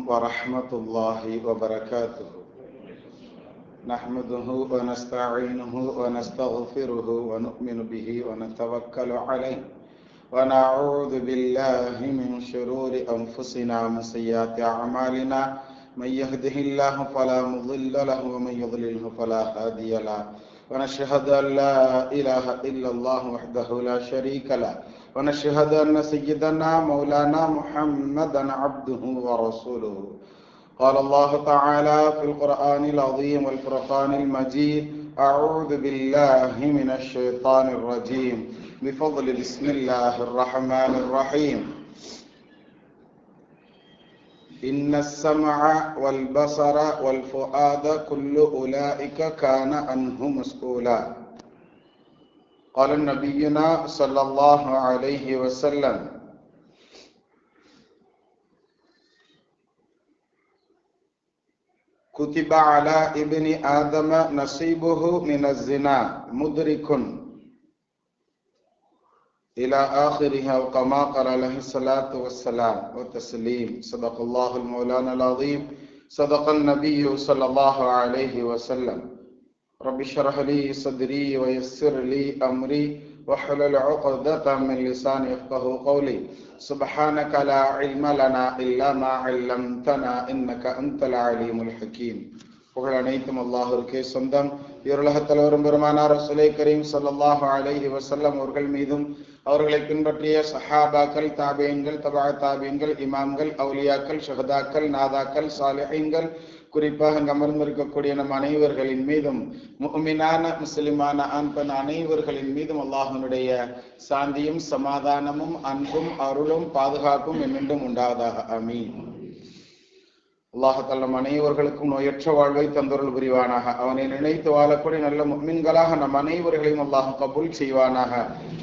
ورحمة الله وبركاته. نحمده ونستعينه ونستغفره ونؤمن به ونتوكل عليه ونعوذ بالله من شرور أنفسنا ومن سيئات أعمالنا. من يهده الله فلا مضل له ومن يضلله فلا هادي له. ونشهد أن لا إله إلا الله وحده لا شريك له. ونشهد أن سيدنا مولانا محمدا عبده ورسوله. قال الله تعالى في القرآن العظيم والفرقان المجيد: أعوذ بالله من الشيطان الرجيم. بفضل بسم الله الرحمن الرحيم. إن السمع والبصر والفؤاد كل أولئك كان عنه مسؤولا. قال نبينا صلى الله عليه وسلم: كتب على ابن آدم نصيبه من الزنا مدرك إلى آخره، وكما قال عليه الصلاة والسلام والتسليم. صدق الله المولانا العظيم، صدق النبي صلى الله عليه وسلم. رب اشرح لي صدري ويسر لي أمري واحلل عقدة من لساني يفقهوا قولي. سبحانك لا علم لنا إلا ما علمتنا إنك أنت العليم الحكيم. புகழ் அனைத்தும் அல்லாஹ்விற்கே சொந்தம். இவ்வுலகத் தலைவரும் பெருமானார் ரசூலே கரீம் ஸல்லல்லாஹு அலைஹி வஸல்லம் அவர்கள் மீதும், அவர்களை பின்பற்றிய சஹாபாக்கள், தாபீன்கள், தபா தாபீன்கள், இமாம்கள், அவுலியாக்கள், ஷஹதாக்கள், நாதாக்கள், சாலிஹீன்கள், குறிப்பாக அங்கு அமர்ந்திருக்கக்கூடிய நம் அனைவர்களின் மீதும், முஃமினான முஸ்லிமான ஆண் பெண் அனைவர்களின் மீதும் அல்லாஹ்வினுடைய சாந்தியும் சமாதானமும் அன்பும் அருளும் பாதுகாப்பும் என்னென்றும் உண்டாவதாக. ஆமீன். அல்லாஹ் நம் அனைவர்களுக்கும் நோயற்ற வாழ்வை தந்தருள் புரிவானாக. அவனை நினைத்து வாழக்கூடிய நல்ல முஃமின்களாக நம் அனைவர்களையும் அல்லாஹ் கபூல் செய்வானாக.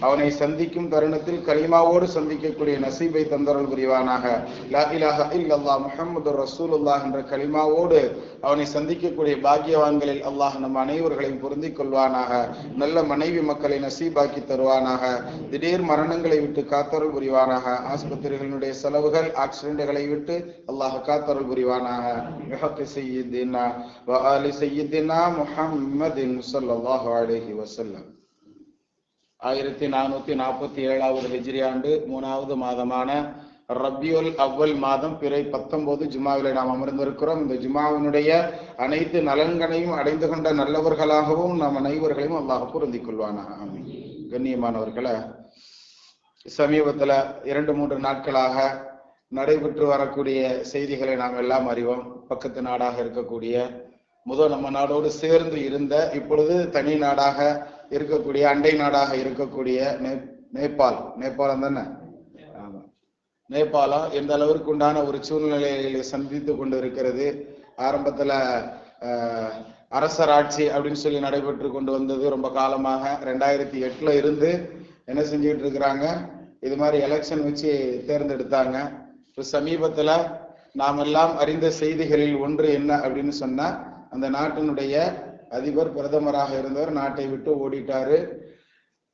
அவனை சந்திக்கும் தருணத்தில் கலிமாவோடு சந்திக்கக்கூடிய நசீபை தந்தருள் புரிவானாக. லா இலாஹ இல்லல்லாஹ் முஹம்மதுர் ரசூலுல்லாஹ் என்ற கலிமாவோடு அவனை சந்திக்கக்கூடிய பாக்கியவான்களில் அல்லாஹ் நம் அனைவர்களையும் பொருந்திக் கொள்வானாக. நல்ல மனைவி மக்களை நசீபாக்கி தருவானாக. திடீர் மரணங்களை விட்டு காத்தருள் புரிவானாக. ஆஸ்பத்திரிகளுடைய செலவுகள், ஆக்சிடென்ட்களை விட்டு அல்லாஹ் காத்தருள் புரிவானாக. بحق سيدنا وآل سيدنا محمد صلى الله عليه وسلم. 1447 ஹிஜ்ரி ஆண்டு 3வது மாதமான ரபியுல் அவ்வல் மாதம் பிறை 19 ஜுமாவிலே நாம் அமர்ந்திருக்கிறோம். இந்த ஜுமாவினுடைய அனைத்து நலன்களையும் அடைந்து கொண்ட நல்லவர்களாகவும் நாம் அனைவர்களையும் அல்லாஹ் பொருந்திக் கொள்வானாக. ஆமீன். கண்ணியமானவர்களே, சமீபத்துல 2-3 நாட்களாக நடைபெற்று வரக்கூடிய செய்திகளை நாம் எல்லாம் அறிவோம். பக்கத்து நாடாக இருக்கக்கூடிய, முதல் நம்ம நாடோடு சேர்ந்து இருந்த, இப்பொழுது தனி நாடாக இருக்கக்கூடிய, அண்டை நாடாக இருக்கக்கூடிய நேபாளம் தானே? ஆமா, நேபாளம் எந்த அளவிற்கு உண்டான ஒரு சூழ்நிலைகளை சந்தித்து கொண்டு இருக்கிறது. ஆரம்பத்துல அரசராட்சி அப்படின்னு சொல்லி நடைபெற்று கொண்டு வந்தது ரொம்ப காலமாக. 2008 இருந்து என்ன செஞ்சுட்டு இருக்கிறாங்க, இது மாதிரி எலெக்ஷன் வச்சு தேர்ந்தெடுத்தாங்க. இப்போ சமீபத்துல நாம் எல்லாம் அறிந்த செய்திகளில் ஒன்று என்ன அப்படின்னு சொன்னா, அந்த நாட்டினுடைய அதிபர், பிரதமராக இருந்தவர் நாட்டை விட்டு ஓடிட்டாரு.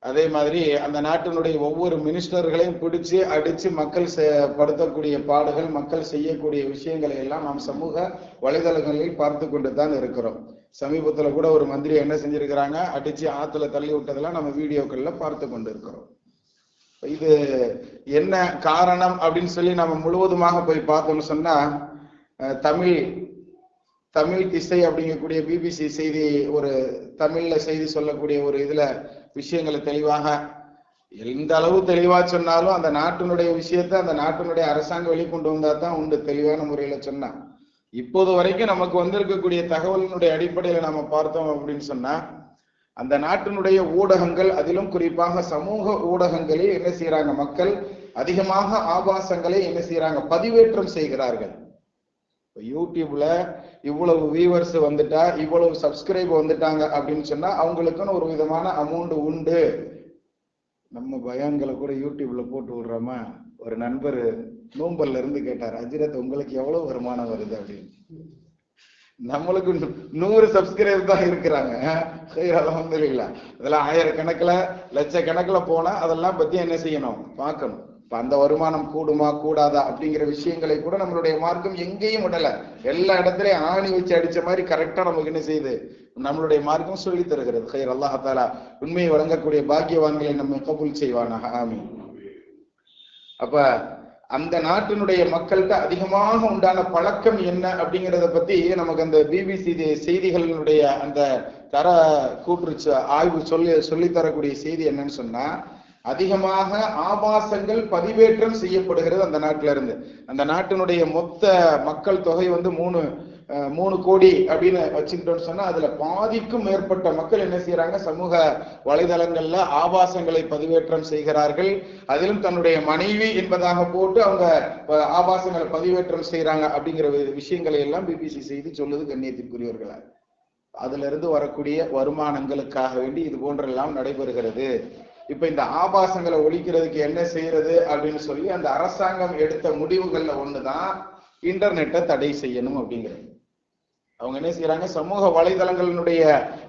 அதே மாதிரி அந்த நாட்டினுடைய ஒவ்வொரு மினிஸ்டர்களையும் பிடிச்சு அடிச்சு மக்கள் படுத்தக்கூடிய பாடுகள், மக்கள் செய்யக்கூடிய விஷயங்களை எல்லாம் நாம் சமூக வலைதளங்களில் பார்த்து கொண்டு தான் இருக்கிறோம். சமீபத்துல கூட ஒரு மந்திரி என்ன செஞ்சிருக்கிறாங்க, அடிச்சு ஆத்துல தள்ளி விட்டதெல்லாம் நம்ம வீடியோக்கள்ல பார்த்து கொண்டு இருக்கிறோம். இது என்ன காரணம் அப்படின்னு சொல்லி நம்ம முழுவதுமாக போய் பார்த்தோம்னு சொன்னா, தமிழ் திசை அப்படிங்கக்கூடிய பிபிசி செய்தி, ஒரு தமிழ்ல செய்தி சொல்லக்கூடிய ஒரு இதுல விஷயங்களை தெளிவாக, எந்த அளவு தெளிவா சொன்னாலும் அந்த நாட்டினுடைய விஷயத்த அந்த நாட்டினுடைய அரசாங்கம் வெளிக்கொண்டு வந்தா தான் உண்டு, தெளிவான முறையில சொன்னா. இப்போது வரைக்கும் நமக்கு வந்திருக்கக்கூடிய தகவலினுடைய அடிப்படையில நாம பார்த்தோம் அப்படின்னு சொன்னா, அந்த நாட்டினுடைய ஊடகங்கள், அதிலும் குறிப்பாக சமூக ஊடகங்களில் என்ன செய்யறாங்க, மக்கள் அதிகமாக ஆபாசங்களை என்ன செய்யறாங்க, பதிவேற்றம் செய்கிறார்கள். யூடியூப்ல இவ்வளவு வியூவர்ஸ் வந்துட்டா, இவ்வளவு சப்ஸ்கிரைப் வந்துட்டாங்க அப்படின்னு சொன்னா அவங்களுக்குன்னு ஒரு விதமான அமௌண்ட் உண்டு. நம்ம பயான்களை கூட யூடியூப்ல போட்டு விடுறோமா. ஒரு நண்பர் நோம்பல்ல இருந்து கேட்டார், அஜிரத் உங்களுக்கு எவ்வளவு வருமானம் வருது அப்படின்னு. நம்மளுக்கு 100 சப்ஸ்கிரைபர் தான் இருக்கிறாங்க. அல்ஹம்துலில்லாஹ். அதெல்லாம் ஆயிரக்கணக்கில் லட்சக்கணக்கில் போனா அதெல்லாம் பத்தி என்ன செய்யணும், பார்க்கணும். அந்த வருமானம் கூடுமா கூடாதா அப்படிங்கிற விஷயங்களை கூட நம்மளுடைய மார்க்கம் எங்கேயும் விடல. எல்லா இடத்துலயும் ஆணி வச்சு அடிச்ச மாதிரி கரெக்டா நமக்கு என்ன செய்யுது, நம்மளுடைய மார்க்கம் சொல்லி தருகிறது. ஹைர், அல்லாஹ் தஆலா உண்மையை வழங்கக்கூடிய பாக்கியவான்களை நம்ம கபூல் செய்வானாக, ஆமீன். அப்ப அந்த நாட்டினுடைய மக்கள்கிட்ட அதிகமாக உண்டான பழக்கம் என்ன அப்படிங்கிறத பத்தி நமக்கு அந்த பிபிசி செய்திகளினுடைய அந்த தர கூற்று ஆய்வு சொல்லி தரக்கூடிய செய்தி என்னன்னு சொன்னா, அதிகமாக ஆபாசங்கள் பதிவேற்றம் செய்யப்படுகிறது அந்த நாட்டில இருந்து. அந்த நாட்டினுடைய மொத்த மக்கள் தொகை வந்து 3 கோடி அப்படின்னு வச்சுக்கிட்டோம்னு சொன்னா, அதுல பாதிக்கும் மேற்பட்ட மக்கள் என்ன செய்யறாங்க, சமூக வலைதளங்கள்ல ஆபாசங்களை பதிவேற்றம் செய்கிறார்கள். அதிலும் தன்னுடைய மனைவி என்பதாக போட்டு அவங்க ஆபாசங்களை பதிவேற்றம் செய்யறாங்க அப்படிங்கிற விஷயங்களை எல்லாம் பிபிசி செய்தி சொல்லுது. கண்ணியத்திற்குரியவர்களா, அதுல இருந்து வரக்கூடிய வருமானங்களுக்காக வேண்டி இது போன்றெல்லாம் நடைபெறுகிறது. இப்ப இந்த ஆபாசங்களை ஒழிக்கிறதுக்கு என்ன செய்யறது அப்படின்னு சொல்லி அந்த அரசாங்கம் எடுத்த முடிவுகள்ல ஒண்ணுதான் இன்டர்நெட்டை தடை செய்யணும் அப்படிங்கிறது. அவங்க என்ன செய்யறாங்க, சமூக வலைதளங்களினுடைய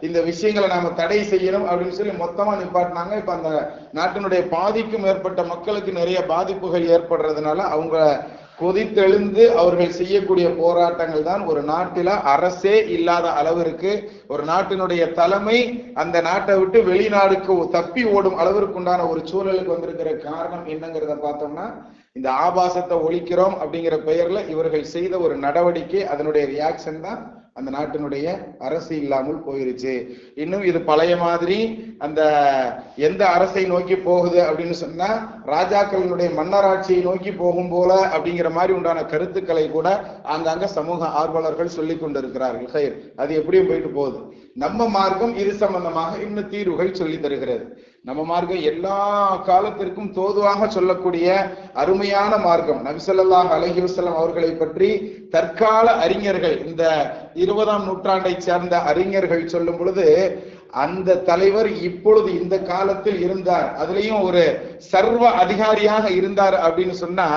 இந்த விஷயங்களை நாம தடை செய்யணும் அப்படின்னு சொல்லி மொத்தமா நிப்பாட்டினாங்க. இப்ப அந்த நாட்டினுடைய பாதிக்கும் மேற்பட்ட மக்களுக்கு நிறைய பாதிப்புகள் ஏற்படுறதுனால அவங்க கொதித்தெழுந்து அவர்கள் செய்யக்கூடிய போராட்டங்கள் தான் ஒரு நாட்டில அரசே இல்லாத அளவிற்கு, ஒரு நாட்டினுடைய தலைமை அந்த நாட்டை விட்டு வெளிநாடுக்கு தப்பி ஓடும் அளவிற்கு உண்டான ஒரு சூழலுக்கு வந்திருக்கிற காரணம் என்னங்கிறத பார்த்தோம்னா, இந்த ஆபாசத்தை ஒழிக்கிறோம் அப்படிங்கிற பெயர்ல இவர்கள் செய்த ஒரு நடவடிக்கை, அதனுடைய ரியாக்ஷன் தான் அந்த நாட்டினுடைய அரசு இல்லாமல் போயிருச்சு. இன்னும் இது பழைய மாதிரி அந்த எந்த அரசை நோக்கி போகுது அப்படின்னு சொன்னா, ராஜாக்களினுடைய மன்னராட்சியை நோக்கி போகும் போல அப்படிங்கிற மாதிரி உண்டான கருத்துக்களை கூட அங்கங்க சமூக ஆர்வலர்கள் சொல்லி கொண்டிருக்கிறார்கள். ஹைர், அது எப்படியும் போயிட்டு போகுது. நம்ம மார்க்கம் இது சம்பந்தமாக இன்னும் தீர்வுகள் சொல்லி தருகிறது. நம்ம மார்க்கம் எல்லா காலத்திற்கும் தோதுவாக சொல்லக்கூடிய அருமையான மார்க்கம். நபி ஸல்லல்லாஹு அலைஹி வஸல்லம் அவர்களை பற்றி தற்கால அறிஞர்கள், இந்த 20ஆம் நூற்றாண்டை சேர்ந்த அறிஞர்கள் சொல்லும் பொழுது, அந்த தலைவர் இப்பொழுது இந்த காலத்தில் இருந்தார், அதுலயும் ஒரு சர்வ அதிகாரியாக இருந்தார் அப்படின்னு சொன்னா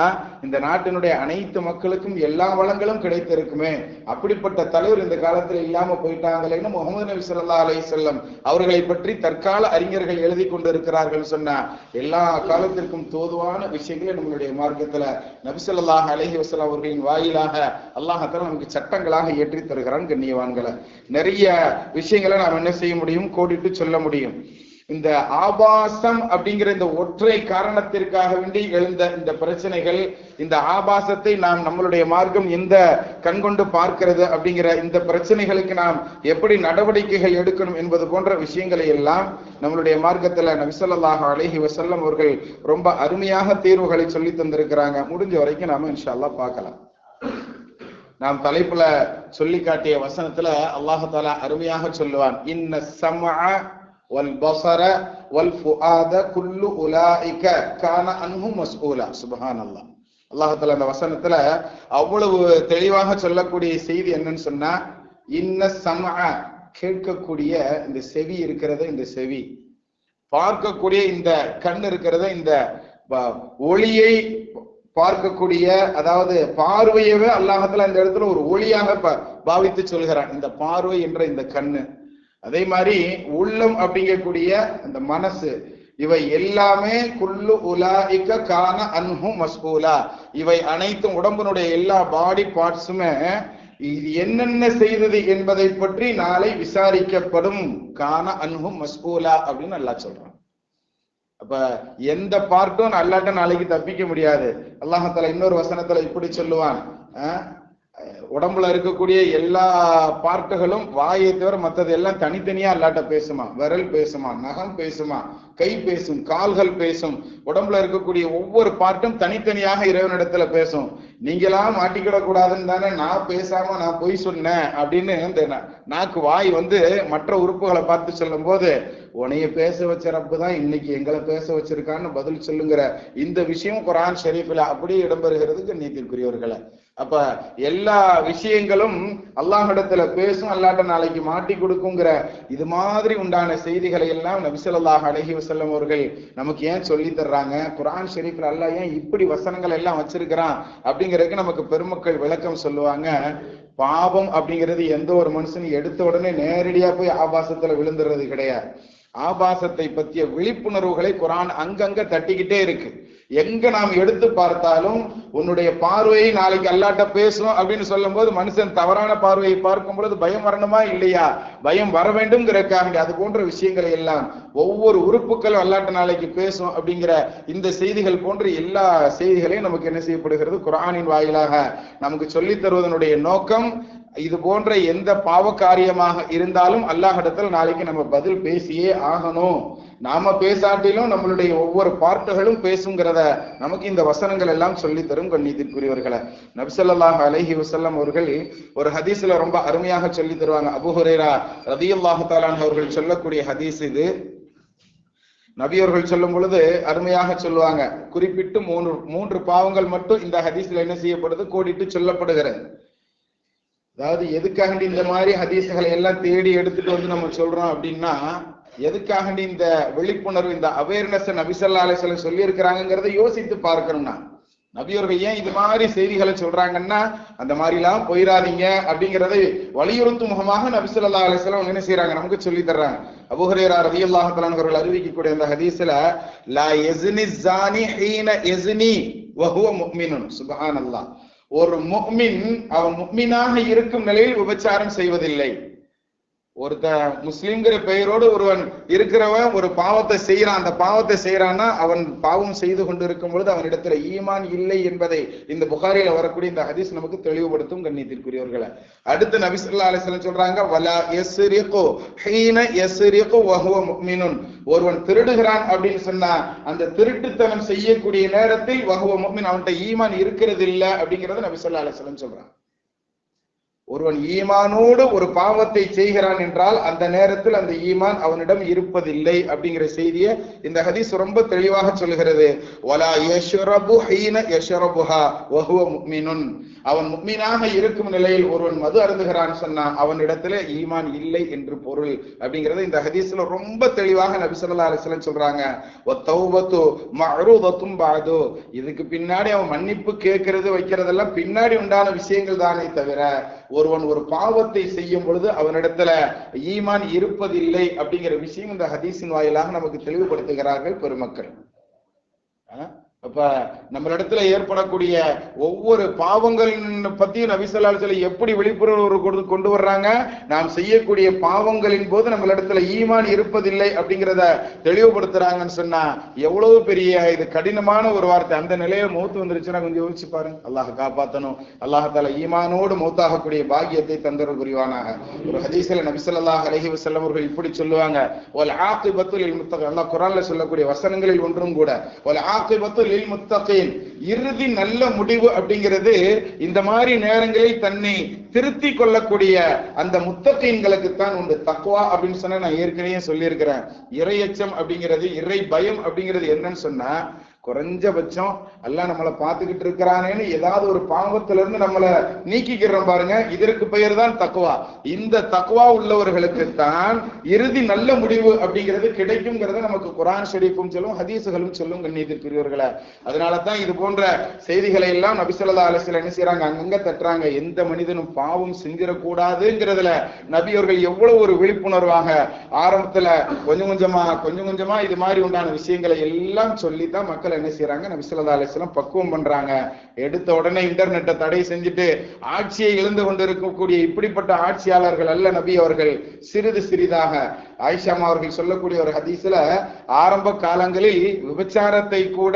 இந்த நாட்டினுடைய அனைத்து மக்களுக்கும் எல்லா வளங்களும் கிடைத்திருக்குமே. அப்படிப்பட்ட தலைவர் இந்த காலத்துல இல்லாம போயிட்டாங்களேன்னு முகமது நபி ஸல்லல்லாஹு அலைஹி வஸல்லம் அவர்களை பற்றி தற்கால அறிஞர்கள் எழுதி கொண்டிருக்கிறார்கள் சொன்னா, எல்லா காலத்திற்கும் தோதுவான விஷயங்களை நம்மளுடைய மார்க்கத்துல நபி ஸல்லல்லாஹு அலைஹி வஸல்லம் அவர்களின் வாயிலாக அல்லாஹ் தஆலா நமக்கு சட்டங்களாக ஏற்றி தருகிறான். கண்ணியவான்களை, நிறைய விஷயங்களை நாம் என்ன செய்ய முடியும், கோடிட்டு சொல்ல முடியும். இந்த ஆபாசம் அப்படிங்கிற இந்த ஒற்றை காரணத்திற்காக வேண்டி எழுந்த இந்த பிரச்சனைகள், இந்த ஆபாசத்தை நாம் நம்மளுடைய மார்க்கம் எந்த கண்கொண்டு பார்க்கிறது அப்படிங்கிற இந்த பிரச்சனைகளுக்கு நாம் எப்படி நடவடிக்கைகள் எடுக்கணும் என்பது போன்ற விஷயங்களை எல்லாம் நம்மளுடைய மார்க்கத்துல நபி ஸல்லல்லாஹு அலைஹி வஸல்லம் அவர்கள் ரொம்ப அருமையாக தீர்வுகளை சொல்லி தந்திருக்கிறாங்க. முடிஞ்ச வரைக்கும் நாம இன்ஷா அல்லாஹ் பார்க்கலாம். நாம் தலைப்புல சொல்லி காட்டிய வசனத்துல அல்லாஹ் தஆலா அருமையாக சொல்லுவான், இன்ன ஸம்அ வல் பஸர வல் ஃபுஆத குல்லு உலாயிக கான அன்ஹு மஸ்ஊலா. சுப்ஹானல்லாஹ். அல்லாஹ் தஆலா அந்த வசனத்துல அவ்வளவு தெளிவாக சொல்லக்கூடிய செய்தி என்னன்னு சொன்னா, இன்ன ஸம்அ கேட்கக்கூடிய இந்த செவி இருக்கிறது, இந்த செவி பார்க்கக்கூடிய இந்த கண் இருக்கிறது, இந்த ஒளியை பார்க்கக்கூடிய, அதாவது பார்வையவே அல்லாஹ்தாலா இந்த இடத்துல ஒரு ஒளியாக பாவித்து சொல்கிறான், இந்த பார்வை என்ற இந்த கண்ணு. அதே மாதிரி உள்ளம் அப்படிங்கக்கூடிய அந்த மனசு, இவை எல்லாமே குல்லு உலாயிக கான அன்ஹு மஸ்ஊலா. இவை அனைத்தும் உடம்பினுடைய எல்லா பாடி பார்ட்ஸுமே இது என்னென்ன செய்தது என்பதை பற்றி நாளை விசாரிக்கப்படும். கான அன்ஹு மஸ்ஊலா அப்படின்னு அல்லாஹ் சொல்றான். அப்ப எந்த பார்ட்டும் அல்லாட்ட நாளைக்கு தப்பிக்க முடியாது. அல்லாஹ் தஆலா இன்னொரு வசனத்துல இப்படி சொல்லுவான், உடம்புல இருக்கக்கூடிய எல்லா பார்ட்டுகளும் வாயை தவிர மற்றது எல்லாம் தனித்தனியா அல்லாட்ட பேசுமா. விரல் பேசுமா, நகம் பேசுமா, கை பேசும், கால்கள் பேசும். உடம்புல இருக்கக்கூடிய ஒவ்வொரு பார்ட்டும் தனித்தனியாக இறைவனிடத்துல பேசும். நீங்களாம் மாட்டிக்கிடக்கூடாதுன்னு தானே நான் பேசாம நான் பொய் சொன்னேன் அப்படின்னு இந்த நாக்கு வாய் மற்ற உறுப்புகளை பார்த்து சொல்லும் போது, உனைய பேச வச்ச ரப்பு தான் இன்னைக்கு எங்களை பேச வச்சிருக்கான்னு பதில் சொல்லுங்கிற இந்த விஷயம் குர்ஆன் ஷரீஃப்ல அப்படியே இடம்பெறுகிறதுக்கு நீதிக்குரியவர்களை. அப்ப எல்லா விஷயங்களும் அல்லாஹ்விடத்துல பேசும், அல்லாஹ்ட்ட நாளைக்கு மாட்டி கொடுக்குங்கிற இது மாதிரி உண்டான செய்திகளை எல்லாம் நபி ஸல்லல்லாஹு அலைஹி வஸல்லம் அவர்கள் நமக்கு ஏன் சொல்லி தர்றாங்க? குர்ஆன் ஷரீஃப்ல அல்லாஹ் ஏன் இப்படி வசனங்கள் எல்லாம் வச்சிருக்கிறான் அப்படிங்கிறதுக்கு நமக்கு பெருமக்கள் விளக்கம் சொல்லுவாங்க. பாவம் அப்படிங்கிறது எந்த ஒரு மனுஷனும் எடுத்த உடனே நேரடியா போய் ஆபாசத்துல விழுந்துறது கிடையாது. ஆபாசத்தை பற்றிய விழிப்புணர்வுகளை குர்ஆன் அங்கங்க தட்டிக்கிட்டே இருக்கு. எங்க நாம் எடுத்து பார்த்தாலும் உன்னுடைய பார்வையை நாளைக்கு அல்லாட்ட பேசும் அப்படின்னு சொல்லும் போது மனுஷன் தவறான பார்வையை பார்க்கும் பொழுது பயம் வரணுமா இல்லையா? பயம் வர வேண்டும்ங்கிறக்காக அது போன்ற விஷயங்களை எல்லாம் ஒவ்வொரு உறுப்புகளும் அல்லாட்ட நாளைக்கு பேசும் அப்படிங்கிற இந்த செய்திகள் போன்ற எல்லா செய்திகளையும் நமக்கு என்ன செய்யப்படுகிறது? குர்ஆனின் வாயிலாக நமக்கு சொல்லித் தருவதனுடைய நோக்கம் இது போன்ற எந்த பாவ காரியமாக இருந்தாலும் அல்லாஹ்விடத்தில் நாளைக்கு நம்ம பதில் பேசியே ஆகணும். நாம பேசாட்டிலும் நம்மளுடைய ஒவ்வொரு பார்ட்டுகளும் பேசுங்கிறத நமக்கு இந்த வசனங்கள் எல்லாம் சொல்லி தரும். கண்ணியத்திற்குரியவர்களை, நபி ஸல்லல்லாஹு அலைஹி வஸல்லம் அவர்கள் ஒரு ஹதீஸ்ல ரொம்ப அருமையாக சொல்லி தருவாங்க. அபூ ஹுரைரா ரலியல்லாஹு தஆலா அன்ஹு அவர்கள் சொல்லக்கூடிய ஹதீஸ் இது. நபி அவர்கள் சொல்லும் பொழுது அருமையாக சொல்லுவாங்க. குறிப்பிட்டு மூன்று பாவங்கள் மட்டும் இந்த ஹதீஸ்ல என்ன செய்யப்படுது? கோடிட்டு சொல்லப்படுகிறது. அதாவது எதுக்காக இந்த மாதிரி ஹதீஸ்களை எல்லாம் தேடி எடுத்துட்டு வந்து நம்ம சொல்றோம் அப்படின்னா, எதுக்காக இந்த விழிப்புணர்வு, இந்த அவேர்னஸ் நபி ஸல்லல்லாஹு அலைஹி வஸல்லம் சொல்லி இருக்கிறாங்கிறத யோசித்து பார்க்கணும்னா, நபியவர்கள் ஏன் இது மாதிரி செய்திகளை சொல்றாங்கன்னா, அந்த மாதிரி எல்லாம் போயிடாதீங்க அப்படிங்கறதை வலியுறுத்தும் முகமாக நபி ஸல்லல்லாஹு அலைஹி வஸல்லம் என்ன செய்யறாங்க? நமக்கு சொல்லி தர்றாங்க. அபூ ஹுரைரா ரலியல்லாஹு தஆலா அவர்கள் அறிவிக்கக்கூடிய அந்த ஹதீஸ்ல, லா யஸ்னி ஸானி ஹீன யஸ்னி வ ஹுவ முஃமினுன். சுப்ஹானல்லாஹ். ஒரு முஃமின் அவன் முஃமினாக இருக்கும் நிலையில் விபச்சாரம் செய்வதில்லை. ஒருத்த முஸ்லிம்ங்கிற பெயரோடு ஒருவன் இருக்கிறவன் ஒரு பாவத்தை செய்யறான். அந்த பாவத்தை செய்யறான்னா அவன் பாவம் செய்து கொண்டு இருக்கும் பொழுது அவனிடத்துல ஈமான் இல்லை என்பதை இந்த புகாரில வரக்கூடிய இந்த ஹதீஸ் நமக்கு தெளிவுபடுத்தும். கண்ணியத்திற்குரியவர்களை, அடுத்து நபி ஸல்லல்லாஹு அலைஹி வஸல்லம் சொல்றாங்க, வலா யஸ்ரிகு ஹீன யஸ்ரிகு வ ஹுவ முஃமினுன். ஒருவன் திருடுகிறான் அப்படின்னு சொன்னா அந்த திருட்டுத்தனம் செய்யக்கூடிய நேரத்தில் வ ஹுவ முஃமின், அவன்கிட்ட ஈமான் இருக்கிறது இல்லை அப்படிங்கறத நபி ஸல்லல்லாஹு அலைஹி வஸல்லம் சொல்றாங்க. ஒருவன் ஈமானோடு ஒரு பாவத்தை செய்கிறான் என்றால் அந்த நேரத்தில் அந்த ஈமான் அவனிடம் இருப்பதில்லை அப்படிங்கிற செய்தியை இந்த ஹதீஸ் ரொம்ப தெளிவாக சொல்கிறது. வலா யஷ்ரபு ஹீன யஷ்ரபுஹா வ ஹுவ முஃமினுன். அவன் முஃமினாக இருக்கும் நிலையில் ஒருவன் மது அருந்துகிறான் சொன்னா அவனிடத்துல ஈமான் இல்லை என்று பொருள் அப்படிங்கறது இந்த ஹதீஸ்ல ரொம்ப தெளிவாக நபி ஸல்லல்லாஹு அலைஹி வஸல்லம் சொல்றாங்க. வ தௌபத்து மஅரூதத்தும் பஅது. இதுக்கு பின்னாடி அவன் மன்னிப்பு கேட்கறது வைக்கிறதெல்லாம் பின்னாடி உண்டான விஷயங்கள் தானே தவிர, ஒருவன் ஒரு பாவத்தை செய்யும் பொழுது அவனிடத்துல ஈமான் இருப்பதில்லை அப்படிங்கிற விஷயம் இந்த ஹதீஸின் வாயிலாக நமக்கு தெளிவுபடுத்துகிறார்கள் பெருமக்கள். அப்ப நம்மளிடத்துல ஏற்படக்கூடிய ஒவ்வொரு பாவங்களின் பத்தியும் நபி ஸல்லல்லாஹு அலைஹி வஸல்லம் எப்படி விழிப்புணர்வு கொண்டு வர்றாங்க? நாம் செய்யக்கூடிய பாவங்களின் போது நம்மளிடத்துல ஈமான் இருப்பதில்லை அப்படிங்கிறத தெளிவுபடுத்துறாங்கன்னு சொன்னா எவ்வளவு பெரிய இது கடினமான ஒரு வார்த்தை. அந்த நிலையில மௌத்து வந்துருச்சுன்னா கொஞ்சம் யோசிச்சு பாருங்க. அல்லாஹ் காப்பாத்தணும். அல்லாஹ் தஆலா ஈமானோடு மௌத்தாகக்கூடிய பாக்கியத்தை தந்தருள் புரிவானாக. ஒரு ஹதீஸ்ல நபி ஸல்லல்லாஹு அலைஹி வஸல்லம் அவர்கள் இப்படி சொல்லுவாங்க, வல் ஆகிபத்து லில் முத்தகீன். அல்லாஹ் குர்ஆன்ல சொல்லக்கூடிய வசனங்களில் ஒன்றும் கூட வல் ஆகிபத்து லில் முத்தகீன், இறுதி நல்ல முடிவு அப்படிங்கிறது இந்த மாதிரி நேரங்களில் தன்னை திருத்தி கொள்ளக்கூடிய அந்த முத்தகீன்களுக்கு தான் உண்டு. தக்வா அப்படின்னு சொன்னா நான் ஏற்கனவே சொல்லி இருக்கிறேன். இறையச்சம் அப்படிங்கிறது, இறை பயம் அப்படிங்கிறது என்னன்னு சொன்னா, குறைஞ்சபட்சம் அல்லாஹ் நம்மளை பார்த்துக்கிட்டு இருக்கிறானேன்னு ஏதாவது ஒரு பாவத்துல இருந்து நம்மளை நீக்கிக்கிறோம் பாருங்க, இதற்கு பெயர் தான் தக்வா. இந்த தக்வா உள்ளவர்களுக்கு தான் இறுதி நல்ல முடிவு அப்படிங்கிறது கிடைக்கும்ங்கிறத நமக்கு குர்ஆன் ஷரீஃபும் சொல்லும், ஹதீஸுகளும் சொல்லும். கண்ணியத்திற்குரியவர்களே, அதனால தான் இது போன்ற செய்திகளை எல்லாம் நபி ஸல்லல்லாஹு அலைஹி வஸல்லம் என்ன செய்யறாங்க? அங்கங்க தட்டுறாங்க. எந்த மனிதனும் பாவம் செஞ்சிடக்கூடாதுங்கிறதுல நபி அவர்கள் எவ்வளவு ஒரு விழிப்புணர்வாக ஆரம்பத்துல கொஞ்சம் கொஞ்சமா இது மாதிரி உண்டான விஷயங்களை எல்லாம் சொல்லித்தான் மக்கள் என்ன செய்யறாங்க? நபி ஸல்லல்லாஹு அலைஹி வஸல்லம் பக்குவம் பண்றாங்க. எடுத்த உடனே இன்டர்நெட்டை தடை செஞ்சுட்டு ஆட்சியை இழந்து கொண்டிருக்கக்கூடிய இப்படிப்பட்ட ஆட்சியாளர்கள் அல்ல நபி அவர்கள். சிறிது சிறிதாக ஆயிஷா அவர்கள் சொல்லக்கூடிய ஒரு ஹதீஸ்ல, ஆரம்ப காலங்களில் விபச்சாரத்தை கூட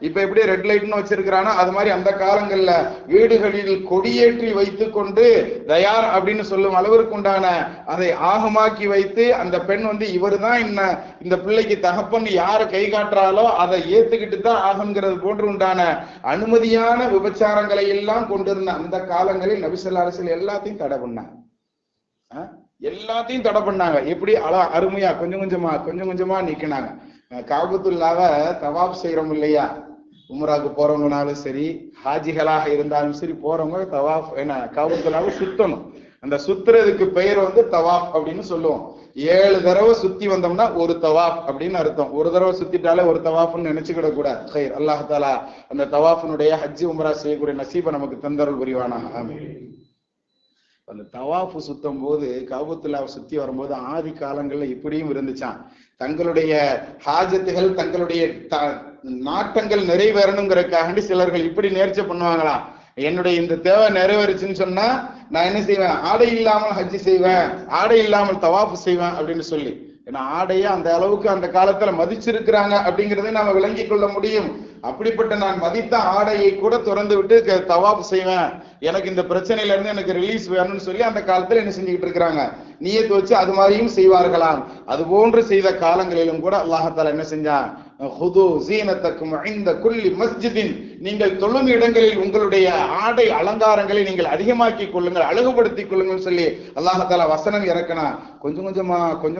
இப்ப எப்படி ரெட் லைட்னு வச்சிருக்கிறானோ அது மாதிரி அந்த காலங்கள்ல வீடுகளில் கொடியேற்றி வைத்துக் கொண்டு தயார் அப்படின்னு சொல்லும் அளவிற்கு உண்டான அதை ஆகமாக்கி வைத்து அந்த பெண் இவரு தான் இந்த பிள்ளைக்கு தகப்பன் யாரை கை காட்டுறாலோ அதை ஏத்துக்கிட்டு தான் ஆகுங்கிறது போன்று உண்டான அனுமதியான விபச்சாரங்களை எல்லாம் கொண்டிருந்த அந்த காலங்களில் நபி ஸல்லல்லாஹு அலைஹி வஸல்லம் எல்லாத்தையும் தடை பண்ணாங்க. எல்லாத்தையும் தடை பண்ணாங்க. எப்படி அருமையா கொஞ்சம் கொஞ்சமா நிக்கினாங்க. காபத்துல்லாவை தவாப் செய்யறோம் இல்லையா? உம்ராக்கு போறவங்கனாலும் சரி, ஹாஜிகளாக இருந்தாலும் சரி, போறவங்க தவாப் காபத்துல்லாவை சுத்தணும். அந்த சுத்துறதுக்கு பெயர் தவாப் அப்படின்னு சொல்லுவோம். 7 தடவை சுத்தி வந்தோம்னா ஒரு தவாப் அப்படின்னு அர்த்தம். ஒரு தடவை சுத்திட்டாலே ஒரு தவாப்னு நினைச்சுக்கிட கூடாது. கைர் அல்லாஹ் தஆலா அந்த தவாஃபினுடைய ஹஜ் உம்ரா செய்யக்கூடிய நசீபை நமக்கு தந்தருள் புரிவானாக. ஆமீன். அந்த தவாஃபு சுத்தும் போது காபத்துல்லாவை சுத்தி வரும்போது ஆதி காலங்கள்ல இப்படியும் இருந்துச்சான். தங்களுடைய ஹாஜத்துகள், தங்களுடைய நாட்டங்கள் நிறைவேறணுங்கிறதுக்காண்டி சிலர்கள் இப்படி நேர்ச்சை பண்ணுவாங்களாம். என்னுடைய இந்த தேவை நிறைவேறுச்சுன்னு சொன்னா நான் என்ன செய்வேன், ஆடை இல்லாமல் ஹஜ்ஜி செய்வேன், ஆடை இல்லாமல் தவாஃப் செய்வேன் அப்படின்னு சொல்லி. ஏன்னா ஆடையை அந்த அளவுக்கு அந்த காலத்துல மதிச்சிருக்கிறாங்க அப்படிங்கிறதை நாம விளங்கி கொள்ள முடியும். அப்படிப்பட்ட நான் மதித்த ஆடையை கூட திறந்து விட்டு தவாஃப் செய்வேன், எனக்கு இந்த பிரச்சனையில இருந்து எனக்கு ரிலீஸ் வேணும்னு சொல்லி அந்த காலத்துல என்ன செஞ்சுக்கிட்டு இருக்கிறாங்க, நியத்து வச்சு அது மாதிரியும் செய்வார்களாம். அது போன்று செய்த காலங்களிலும் கூட அல்லாஹ் தஆலா என்ன செஞ்சான், ஹுது ஸீனத்தக்கும் இன்த குல்லி மஸ்ஜிதின், நீங்கள் தொழும் இடங்களில் உங்களுடைய ஆடை அலங்காரங்களை நீங்கள் அதிகமாக்கி கொள்ளுங்கள், அழகுபடுத்திக் கொள்ளுங்கள் சொல்லி அல்லாஹ் தஆலா வசனம் இறக்கினா. கொஞ்சம்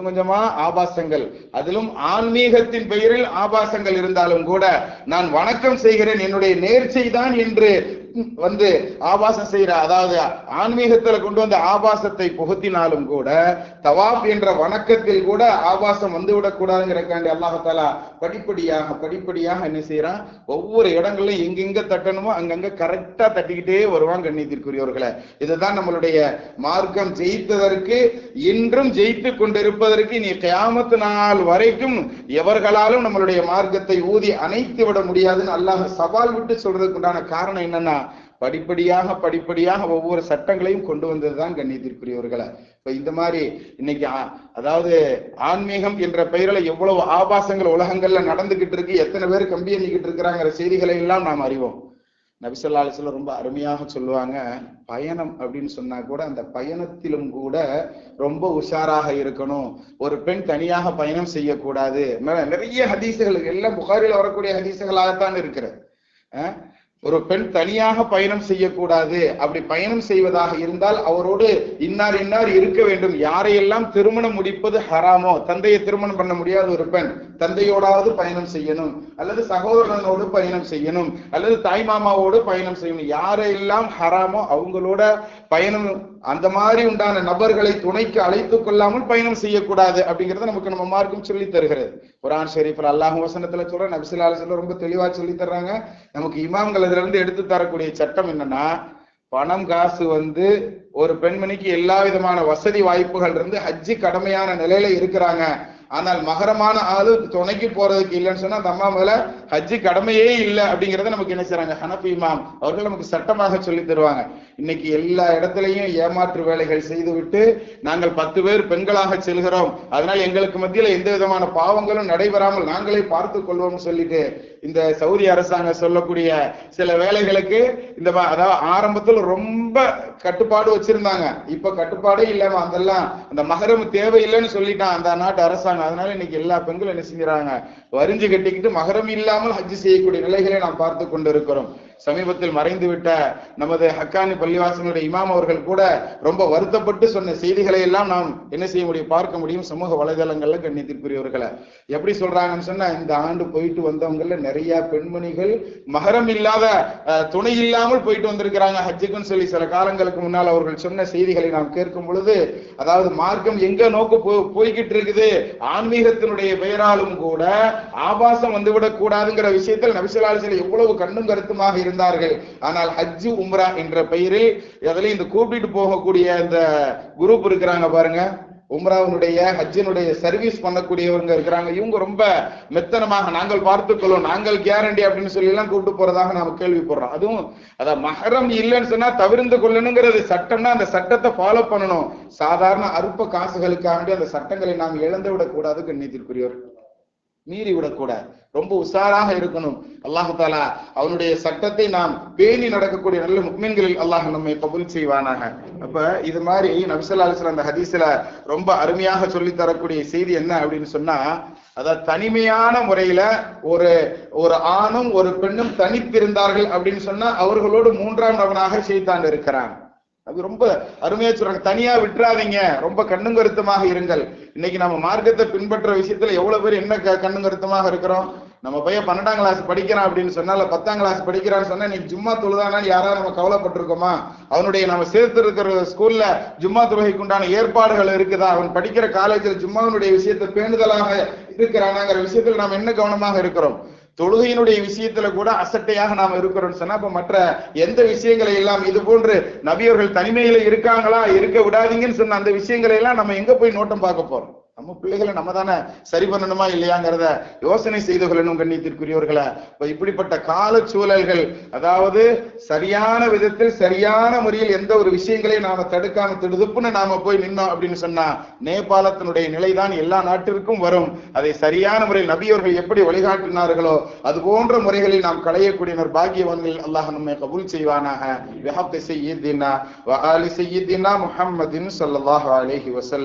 கொஞ்சமா ஆபாசங்கள், அதிலும் ஆன்மீகத்தின் பெயரில் ஆபாசங்கள் இருந்தாலும் கூட நான் வணக்கம் செய்கிறேன், என்னுடைய நேர்ச்சை தான் என்று வந்து ஆபாசம் செய்யற, அதாவது ஆன்மீகத்துல கொண்டு வந்த ஆபாசத்தை புகுத்தினாலும் கூட தவாப் என்ற வணக்கத்தில் கூட ஆபாசம் வந்துவிடக் கூடாதுங்கிறக்காண்டி அல்லாஹ் தஆலா படிப்படியாக என்ன செய்யறான், ஒவ்வொரு இடங்களிலும் எங்கெங்க தட்டணுமோ அங்கங்க கரெக்டா தட்டிக்கிட்டே வருவாங்க. கண்ணியத்திற்குரியவர்களே, இதுதான் நம்மளுடைய மார்க்கம் ஜெயித்ததற்கு, இன்றும் ஜெயித்து கொண்டிருப்பதற்கு நீ கியாமத் நாள் வரைக்கும் எவர்களாலும் நம்மளுடைய மார்க்கத்தை ஊதி அணைத்து விட முடியாதுன்னு அல்லாஹ் சவால் விட்டு சொல்றதுக்கு உண்டான காரணம் என்னன்னா, படிப்படியாக ஒவ்வொரு சட்டங்களையும் கொண்டு வந்ததுதான் கண்ணியத்திற்குரியவர்களை. இப்ப இந்த மாதிரி இன்னைக்கு அதாவது ஆன்மீகம் என்ற பெயரில எவ்வளவு ஆபாசங்கள் உலகங்கள்ல நடந்துகிட்டு இருக்கு, எத்தனை பேர் கம்பி எண்ணிக்கிட்டு இருக்கிறாங்கிற செய்திகளை எல்லாம் நாம் அறிவோம். நபி ஸல்லல்லாஹு அலைஹி வஸல்லம் ரொம்ப அருமையாக சொல்லுவாங்க, பயணம் அப்படின்னு சொன்னா கூட அந்த பயணத்திலும் கூட ரொம்ப உஷாராக இருக்கணும். ஒரு பெண் தனியாக பயணம் செய்யக்கூடாது. நிறைய ஹதீசுகள் எல்லாம் புகாரில வரக்கூடிய ஹதீசுகளாகத்தான் இருக்கிறது. ஒரு பெண் தனியாக பயணம் செய்யக்கூடாது. அப்படி பயணம் செய்வதாக இருந்தால் அவரோடு இன்னார் இருக்க வேண்டும். யாரையெல்லாம் திருமணம் முடிப்பது ஹராமோ, தந்தையை திருமணம் பண்ண முடியாத ஒரு பெண் தந்தையோடாவது பயணம் செய்யணும், அல்லது சகோதரனோடு பயணம் செய்யணும், அல்லது தாய் மாமாவோடு பயணம் செய்யணும். யாரெல்லாம் ஹராமோ அவங்களோட பயணம், அந்த மாதிரி உண்டான நபர்களை துணைக்கு அழைத்துக் கொள்ளாமல் பயணம் செய்யக்கூடாது அப்படிங்கறத நமக்கு நம்ம மார்க்கம் சொல்லி தருகிறது. குர்ஆன் ஷரீஃப்ல அல்லாஹ் வசனத்துல சொல்ற, நபி ஸல்லல்லாஹு அலைஹி வஸல்லம் ரொம்ப தெளிவா சொல்லி தர்றாங்க. நமக்கு இமாம்கள் இதுல இருந்து எடுத்து தரக்கூடிய சட்டம் என்னன்னா, பணம் காசு வந்து ஒரு பெண்மணிக்கு எல்லா விதமான வசதி வாய்ப்புகள் இருந்து ஹஜ்ஜி கடமையான நிலையில இருக்கிறாங்க, ஆனால் மகரமான ஆளு துணைக்கு போறதுக்கு இல்லைன்னு சொன்னா அந்த அம்மா மேல ஹஜ்ஜி கடமையே இல்லை அப்படிங்கறத நமக்கு என்ன செய்றாங்க, ஹனஃபி இமாம் அவர்கள் நமக்கு சட்டமாக சொல்லி தருவாங்க. இன்னைக்கு எல்லா இடத்துலையும் ஏமாற்று வேலைகள் செய்து விட்டு நாங்கள் 10 பேர் பெண்களாக செல்கிறோம், அதனால எங்களுக்கு மத்தியில எந்த விதமான பாவங்களும் நடைபெறாமல் நாங்களே பார்த்து கொள்வோம் சொல்லிட்டு இந்த சவுதி அரசாங்கம் சொல்லக்கூடிய சில வேலைகளுக்கு இந்த அதாவது ஆரம்பத்தில் ரொம்ப கட்டுப்பாடு வச்சிருந்தாங்க, இப்ப கட்டுப்பாடே இல்லாம அதெல்லாம் அந்த மகரம் தேவையில்லைன்னு சொல்லிட்டான் அந்த நாட்டு அரசாங்கம். அதனால இன்னைக்கு எல்லா பெண்களும் என்ன செஞ்சுறாங்க, வரிஞ்சு கட்டிக்கிட்டு மகரம் இல்லாமல் ஹஜ் செய்யக்கூடிய நிலைகளை நாம் பார்த்து கொண்டு இருக்கிறோம். சமீபத்தில் மறைந்து விட்ட நமது ஹக்கானி பள்ளிவாசனுடைய இமாம் அவர்கள் கூட ரொம்ப வருத்தப்பட்டு சொன்ன செய்திகளை எல்லாம் நாம் என்ன செய்ய முடியும், பார்க்க முடியும் சமூக வலைதளங்கள்ல. கண்ணியத்திற்குரியவர்களை எப்படி சொல்றாங்கன்னு சொன்னா, இந்த ஆண்டு போயிட்டு வந்தவங்கல நிறைய பெண்மணிகள் மகரம் இல்லாத துணை இல்லாமல் போயிட்டு வந்திருக்கிறாங்க ஹஜ்ஜுக்குன்னு சொல்லி சில காலங்களுக்கு முன்னால் அவர்கள் சொன்ன செய்திகளை நாம் கேட்கும் பொழுது, அதாவது மார்க்கம் எங்க நோக்கு போய்கிட்டு இருக்குது, ஆன்மீகத்தினுடைய பெயராலும் கூட ஆபாசம் வந்துவிடக் கூடாதுங்கிற விஷயத்தில் நபி ஸல்லல்லாஹு அலைஹி வஸல்லம் எவ்வளவு கண்ணும் கருத்துமாக இருந்தார்கள். ஆனால் ஹஜ்ஜு உம்ரா என்ற பெயரில் அதில் இந்த கூப்பிட்டு போகக்கூடிய இந்த குரூப் இருக்கிறாங்க பாருங்க, உம்ராவுடைய ஹஜ்ஜினுடைய சர்வீஸ் பண்ணக்கூடியவங்க இருக்கிறாங்க, இவங்க ரொம்ப மெத்தனமாக நாங்கள் பார்த்துக்கொள்ளும், நாங்கள் கேரண்டி அப்படின்னு சொல்லி எல்லாம் கூப்பிட்டு போறதாக நாம கேள்விப்படுறோம். அதுவும் அதான் மஹரம் இல்லைன்னு சொன்னா தவிர்த்து கொள்ளணுங்கிறது சட்டம்னா அந்த சட்டத்தை ஃபாலோ பண்ணணும். சாதாரண அற்ப காசுகளுக்காக அந்த சட்டங்களை நாம் இழந்து விடக்கூடாது. கண்ணியத்திற்குரியவர் மீறி விடக்கூடாது, ரொம்ப உஷாராக இருக்கணும். அல்லாஹ் தஆலா அவனுடைய சட்டத்தை நாம் பேணி நடக்கக்கூடிய நல்ல முஃமின்களில் அல்லாஹ் நம்மை கபூல் செய்வானாக. அப்ப இது மாதிரி நபி ஸல்லல்லாஹு அலைஹி வஸல்லம் அந்த ஹதீஸ்ல ரொம்ப அருமையாக சொல்லி தரக்கூடிய செய்தி என்ன அப்படின்னு சொன்னா, அதாவது தனிமையான முறையில ஒரு ஆணும் ஒரு பெண்ணும் தனித்திருந்தார்கள் அப்படின்னு சொன்னா அவர்களோடு 3ஆம் நபனாக ஷைத்தான் இருக்கிறான். அது ரொம்ப அருமையா சொல்றாங்க, தனியா விட்டுறாதீங்க, ரொம்ப கண்ணும் கருத்துமாக இருங்கள். இன்னைக்கு நம்ம மார்க்கத்தை பின்பற்ற விஷயத்துல எவ்வளவு பேர் என்ன கண்ணும் கருத்துமாக இருக்கிறோம். நம்ம பையன் 12ஆம் கிளாஸ் படிக்கிறான் அப்படின்னு சொன்னா, 10ஆம் கிளாஸ் படிக்கிறான்னு சொன்னா இன்னைக்கு ஜும்மா தொழுதானா யாராவது நம்ம கவலைப்பட்டிருக்கோமா? அவனுடைய நம்ம சேர்த்து இருக்கிற ஸ்கூல்ல ஜும்மா தொழுகைக்கு உண்டான ஏற்பாடுகள் இருக்குதா? அவன் படிக்கிற காலேஜில் ஜும்மாவினுடைய விஷயத்தை பேணுதலாக இருக்கிறானாங்கிற விஷயத்துல நாம் என்ன கவனமாக இருக்கிறோம்? தொழுகையினுடைய விஷயத்துல கூட அசட்டையாக நாம் இருக்கிறோம் சொன்னா, அப்ப மற்ற எந்த விஷயங்களை எல்லாம் இது போன்று நபியவர்கள் தனிமையில இருக்காங்களா, இருக்க விடாதீங்கன்னு சொன்ன அந்த விஷயங்களை எல்லாம் நம்ம எங்க போய் நோட்டம் பார்க்க போறோம்? நம்ம பிள்ளைகளை நம்ம தானே சரி பண்ணணுமா இல்லையாங்கிறத யோசனை செய்து கொள்ளணும் கண்ணியத்திற்குரியவர்களை. இப்படிப்பட்ட கால சூழல்கள், அதாவது சரியான விதத்தில் சரியான முறையில் எந்த ஒரு விஷயங்களையும் நாம தடுக்காம திடுதுப்புன்னு நாம போய் நின்னோம் அப்படின்னு சொன்னா நேபாளத்தினுடைய நிலைதான் எல்லா நாட்டிற்கும் வரும். அதை சரியான முறையில் நபியவர்கள் எப்படி வழிகாட்டினார்களோ அது போன்ற முறைகளில் நாம் களையக்கூடிய பாக்கியவான்கள் அல்லாஹ் நம்மை கபூல் செய்வானாக. பிஹக்கி சய்யிதினா வ ஆலி சய்யிதினா முஹம்மதின் ஸல்லல்லாஹு அலைஹி வஸல்லம்.